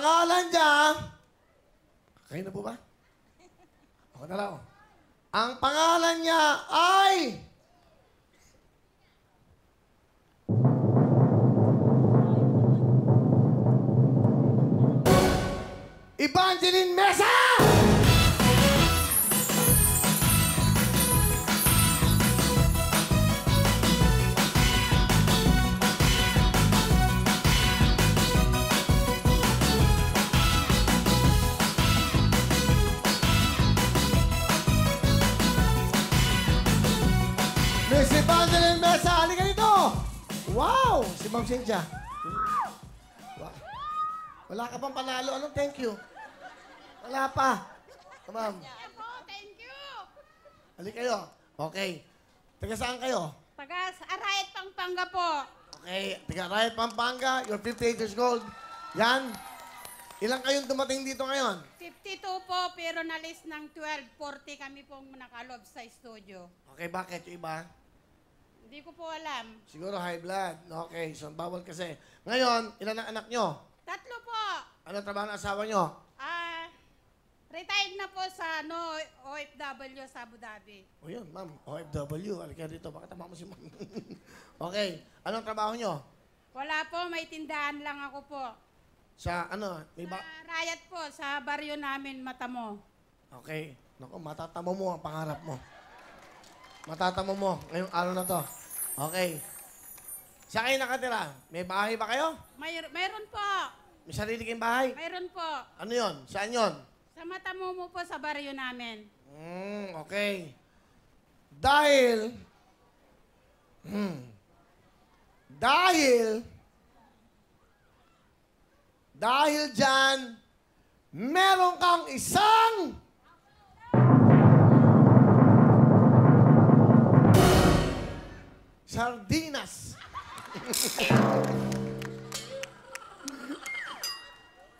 pangalan niya... Kayo na po ba? Ako na lang. Ang pangalan niya ay... Evangeline Mesa! Miss Evangeline Mesa, halika dito! Wow! Si Ma'am Cynthia. Wow. Wala ka pang panalo. Anong thank you? Wala pa. Ma'am. Thank you. Halika kayo. Okay. Taga saan kayo? Taga Arayat, Pampanga po. Okay. Taga Arayat, Pampanga. You're 58 years old. Yan. Ilang kayong dumating dito ngayon? 52 po, pero nalis ng 12:40 kami pong nakalob sa studio. Okay, bakit? Yung iba? Hindi ko po alam. Siguro high blood. Okay, so bawal kasi. Ngayon, ilan ang anak nyo? 3 po. Anong trabaho ng asawa nyo? Retired na po sa OFW sa Abu Dhabi. O yun, ma'am. OFW. Halika dito. Bakit tama mo si ma'am? Okay. Anong trabaho nyo? Wala po, may tindahan lang ako po. Sa ano? May Sa Rayat po, sa baryo namin, Matamo. Okay. Naku, matatamo mo ang pangarap mo. Matatamo mo ngayong araw na to. Okay. Saan kayo nakatira? May bahay ba kayo? Mayroon po. May sarili kayong bahay? Mayroon po. Ano yon? Saan yon? Sa Matamo mo po, sa baryo namin. Okay. Dahil dyan, meron kang isang sardinas.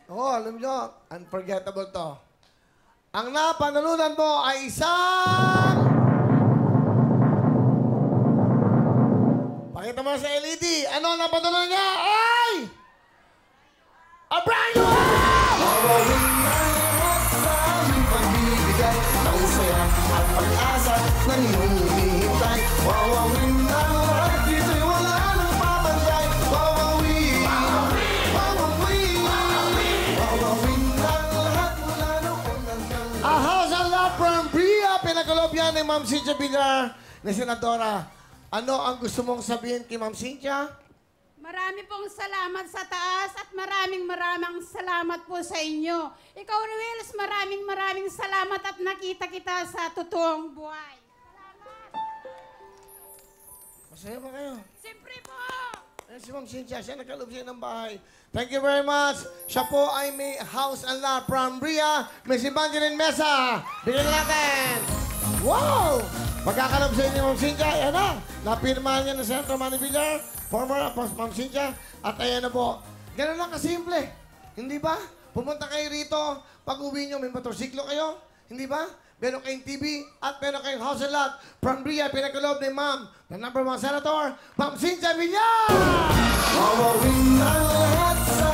Oo, alam nyo, unforgettable to. Ang napanalunan mo ay isang... Pakita mo sa LED. Ano ang napanalunan niya? Ay! A brand new house! Mawawin ang lahat sa aming pagbibigay ng saya at pag-asa ng iyong hinihintay. Mawawin ang lahat, dito'y wala nang papantay. Mawawin, mawawin, mawawin ang lahat mula noong hanggang A house and lot from Bria. Pinagkalob yan ni Ma'am Cynthia Villar na senadora. Ano ang gusto mong sabihin kay Ma'am Cynthia? Marami pong salamat sa taas at maraming salamat po sa inyo. Ikaw, Ruels, maraming salamat at nakita kita sa totoong buhay. Salamat. Masaya ba kayo? Siyempre po. Ayan si Ma'am Cynthia, siya nagkalob siya ng bahay. Thank you very much. Siya po ay may house and lot from Bria. Miss Evangeline Mesa. Bigyan natin. Wow! Pagkakalob sa inyo, Ma'am Cynthia, ayan na. Napirmahan niya ng Senator Manny Villar. Former Ma'am Cynthia. At ayan na po. Ganun lang kasimple. Hindi ba? Pumunta kayo rito. Pag uwi nyo, may motorsiklo kayo. Hindi ba? Meron kayong TV at meron kayong house and lot. From Bria, pinagkalob ni Ma'am, the number 1 Senator, Ma'am Cynthia Villar! mawawin ang lahat sa